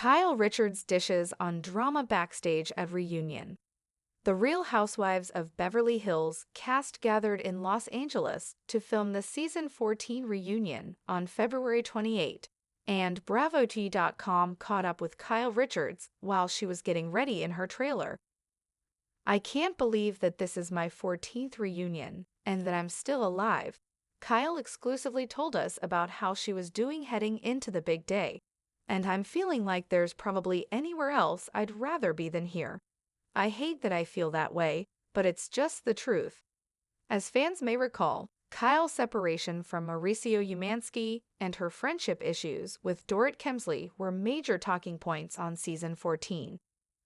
Kyle Richards dishes on drama backstage at reunion. The Real Housewives of Beverly Hills cast gathered in Los Angeles to film the season 14 reunion on February 28, and RHOBH caught up with Kyle Richards while she was getting ready in her trailer. "I can't believe that this is my 14th reunion and that I'm still alive," Kyle exclusively told us about how she was doing heading into the big day. "And I'm feeling like there's probably anywhere else I'd rather be than here. I hate that I feel that way, but it's just the truth." As fans may recall, Kyle's separation from Mauricio Umansky and her friendship issues with Dorit Kemsley were major talking points on season 14.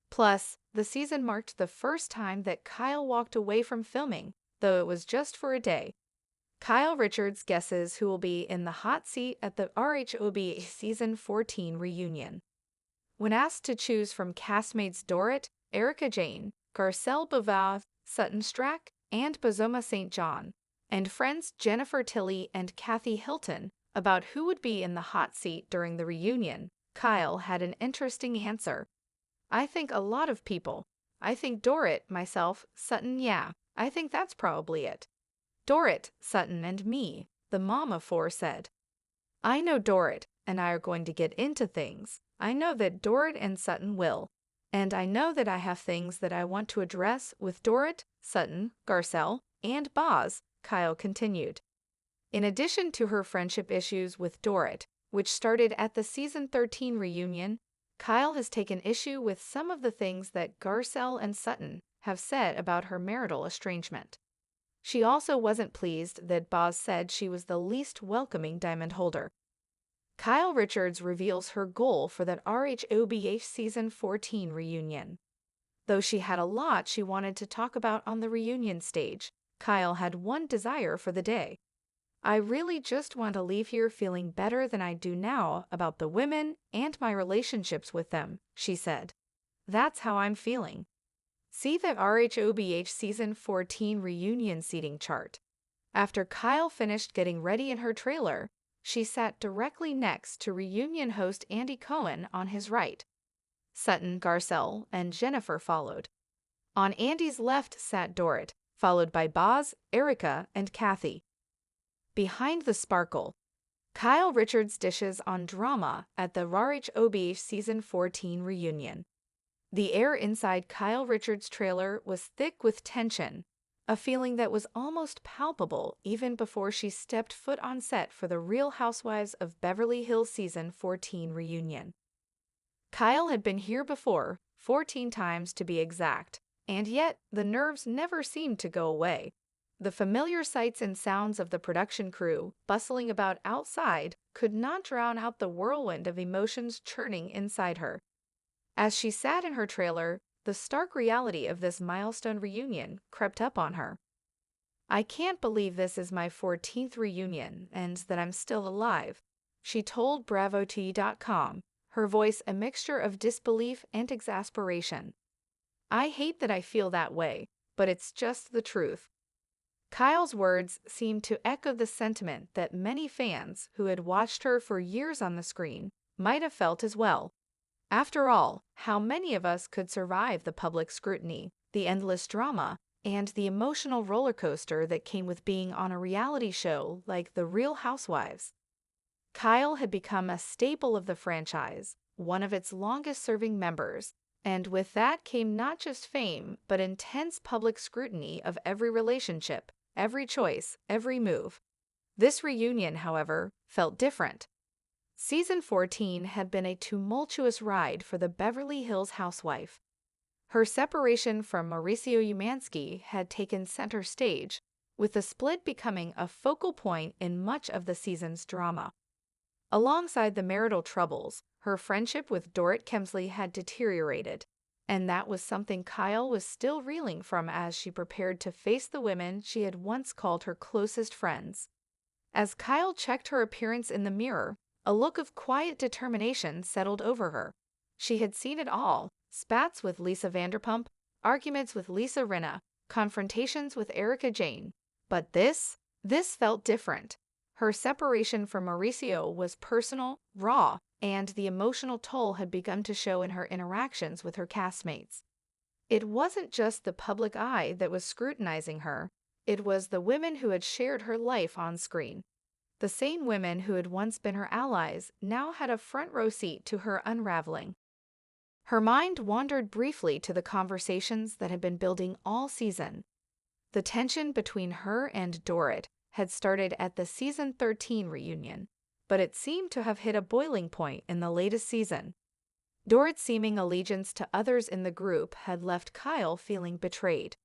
Plus, the season marked the first time that Kyle walked away from filming, though it was just for a day. Kyle Richards guesses who will be in the hot seat at the RHOBH season 14 reunion. When asked to choose from castmates Dorit, Erika Jayne, Garcelle Beauvais, Sutton Stracke, and Bozoma St. John, and friends Jennifer Tilly and Kathy Hilton about who would be in the hot seat during the reunion, Kyle had an interesting answer. "I think a lot of people. I think Dorit, myself, Sutton, yeah, I think that's probably it. Dorit, Sutton, and me," the mom of four said. "I know Dorit and I are going to get into things. I know that Dorit and Sutton will. And I know that I have things that I want to address with Dorit, Sutton, Garcelle, and Boz," Kyle continued. In addition to her friendship issues with Dorit, which started at the season 13 reunion, Kyle has taken issue with some of the things that Garcelle and Sutton have said about her marital estrangement. She also wasn't pleased that Boz said she was the least welcoming diamond holder. Kyle Richards reveals her goal for that RHOBH season 14 reunion. Though she had a lot she wanted to talk about on the reunion stage, Kyle had one desire for the day. "I really just want to leave here feeling better than I do now about the women and my relationships with them," she said. "That's how I'm feeling." See the RHOBH season 14 reunion seating chart. After Kyle finished getting ready in her trailer, she sat directly next to reunion host Andy Cohen on his right. Sutton, Garcelle, and Jennifer followed. On Andy's left sat Dorit, followed by Boz, Erika, and Kathy. Behind the sparkle, Kyle Richards dishes on drama at the RHOBH season 14 reunion. The air inside Kyle Richards' trailer was thick with tension, a feeling that was almost palpable even before she stepped foot on set for the Real Housewives of Beverly Hills season 14 reunion. Kyle had been here before, 14 times to be exact, and yet the nerves never seemed to go away. The familiar sights and sounds of the production crew bustling about outside could not drown out the whirlwind of emotions churning inside her. As she sat in her trailer, the stark reality of this milestone reunion crept up on her. "I can't believe this is my 14th reunion and that I'm still alive," she told BravoT.com, her voice a mixture of disbelief and exasperation. "I hate that I feel that way, but it's just the truth." Kyle's words seemed to echo the sentiment that many fans who had watched her for years on the screen might have felt as well. After all, how many of us could survive the public scrutiny, the endless drama, and the emotional roller coaster that came with being on a reality show like The Real Housewives? Kyle had become a staple of the franchise, one of its longest-serving members, and with that came not just fame, but intense public scrutiny of every relationship, every choice, every move. This reunion, however, felt different. Season 14 had been a tumultuous ride for the Beverly Hills housewife. Her separation from Mauricio Umansky had taken center stage, with the split becoming a focal point in much of the season's drama. Alongside the marital troubles, her friendship with Dorit Kemsley had deteriorated, and that was something Kyle was still reeling from as she prepared to face the women she had once called her closest friends. As Kyle checked her appearance in the mirror, a look of quiet determination settled over her. She had seen it all: spats with Lisa Vanderpump, arguments with Lisa Rinna, confrontations with Erika Jayne. But this felt different. Her separation from Mauricio was personal, raw, and the emotional toll had begun to show in her interactions with her castmates. It wasn't just the public eye that was scrutinizing her, it was the women who had shared her life on screen. The same women who had once been her allies now had a front row seat to her unraveling. Her mind wandered briefly to the conversations that had been building all season. The tension between her and Dorrit had started at the season 13 reunion, but it seemed to have hit a boiling point in the latest season. Dorrit's seeming allegiance to others in the group had left Kyle feeling betrayed.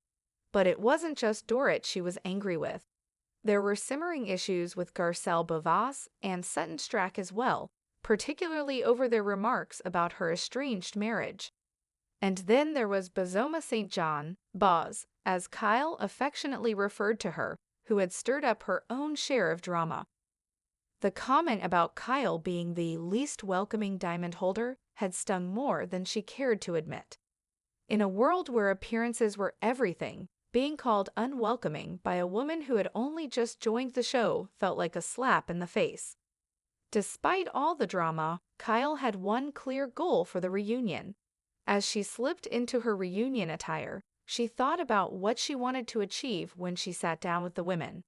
But it wasn't just Dorrit she was angry with. There were simmering issues with Garcelle Bavas and Sutton Strack as well, particularly over their remarks about her estranged marriage. And then there was Bazoma St. John, Boz, as Kyle affectionately referred to her, who had stirred up her own share of drama. The comment about Kyle being the least welcoming diamond holder had stung more than she cared to admit. In a world where appearances were everything, being called unwelcoming by a woman who had only just joined the show felt like a slap in the face. Despite all the drama, Kyle had one clear goal for the reunion. As she slipped into her reunion attire, she thought about what she wanted to achieve when she sat down with the women.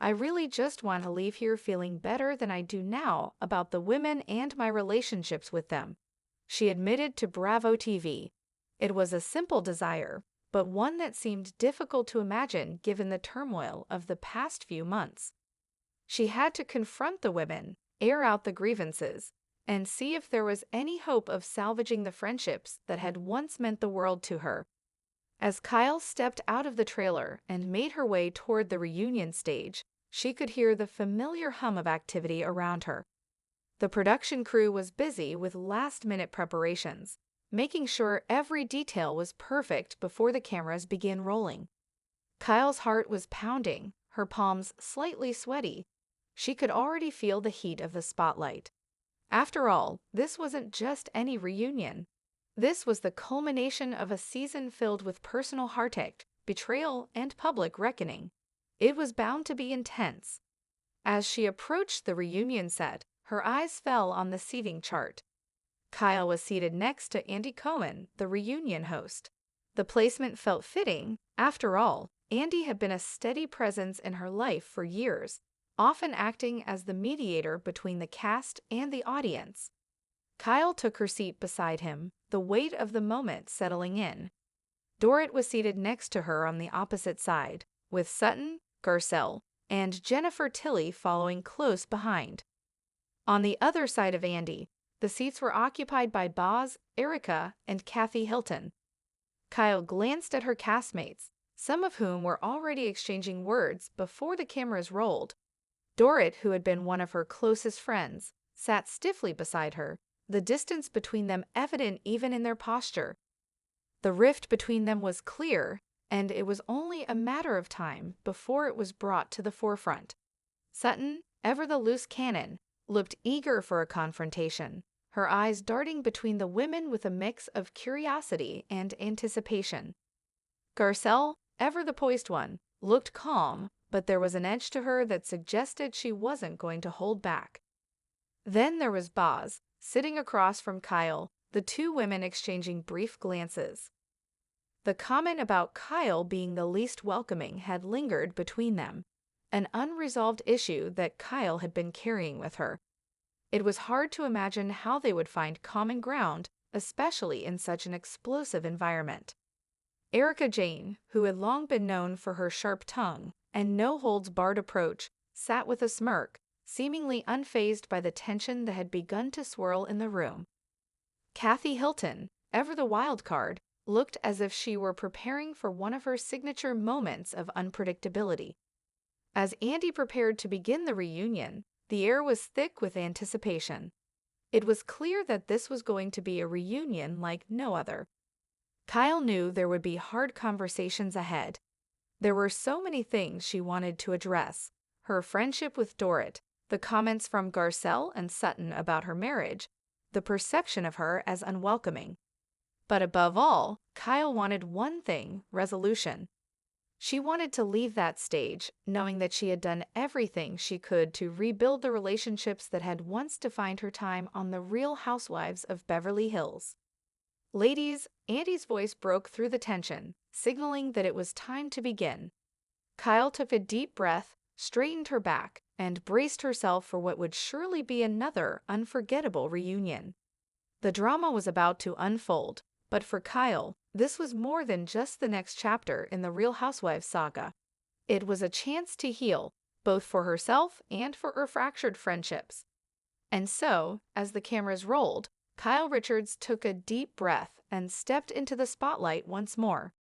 I really just want to leave here feeling better than I do now about the women and my relationships with them, she admitted to Bravo TV. It was a simple desire, but one that seemed difficult to imagine given the turmoil of the past few months. She had to confront the women, air out the grievances, and see if there was any hope of salvaging the friendships that had once meant the world to her. As Kyle stepped out of the trailer and made her way toward the reunion stage, she could hear the familiar hum of activity around her. The production crew was busy with last-minute preparations, making sure every detail was perfect before the cameras began rolling. Kyle's heart was pounding, her palms slightly sweaty. She could already feel the heat of the spotlight. After all, this wasn't just any reunion. This was the culmination of a season filled with personal heartache, betrayal, and public reckoning. It was bound to be intense. As she approached the reunion set, her eyes fell on the seating chart. Kyle was seated next to Andy Cohen, the reunion host. The placement felt fitting. After all, Andy had been a steady presence in her life for years, often acting as the mediator between the cast and the audience. Kyle took her seat beside him, the weight of the moment settling in. Dorrit was seated next to her on the opposite side, with Sutton, Garcelle, and Jennifer Tilly following close behind. On the other side of Andy, the seats were occupied by Boz, Erica, and Kathy Hilton. Kyle glanced at her castmates, some of whom were already exchanging words before the cameras rolled. Dorrit, who had been one of her closest friends, sat stiffly beside her, the distance between them evident even in their posture. The rift between them was clear, and it was only a matter of time before it was brought to the forefront. Sutton, ever the loose cannon, looked eager for a confrontation, her eyes darting between the women with a mix of curiosity and anticipation. Garcelle, ever the poised one, looked calm, but there was an edge to her that suggested she wasn't going to hold back. Then there was Boz, sitting across from Kyle, the two women exchanging brief glances. The comment about Kyle being the least welcoming had lingered between them, an unresolved issue that Kyle had been carrying with her. It was hard to imagine how they would find common ground, especially in such an explosive environment. Erica Jane, who had long been known for her sharp tongue and no-holds-barred approach, sat with a smirk, seemingly unfazed by the tension that had begun to swirl in the room. Kathy Hilton, ever the wild card, looked as if she were preparing for one of her signature moments of unpredictability. As Andy prepared to begin the reunion, the air was thick with anticipation. It was clear that this was going to be a reunion like no other. Kyle knew there would be hard conversations ahead. There were so many things she wanted to address: her friendship with Dorrit, the comments from Garcelle and Sutton about her marriage, the perception of her as unwelcoming. But above all, Kyle wanted one thing: resolution. She wanted to leave that stage, knowing that she had done everything she could to rebuild the relationships that had once defined her time on The Real Housewives of Beverly Hills. Ladies, Andy's voice broke through the tension, signaling that it was time to begin. Kyle took a deep breath, straightened her back, and braced herself for what would surely be another unforgettable reunion. The drama was about to unfold, but for Kyle, this was more than just the next chapter in the Real Housewives saga. It was a chance to heal, both for herself and for her fractured friendships. And so, as the cameras rolled, Kyle Richards took a deep breath and stepped into the spotlight once more.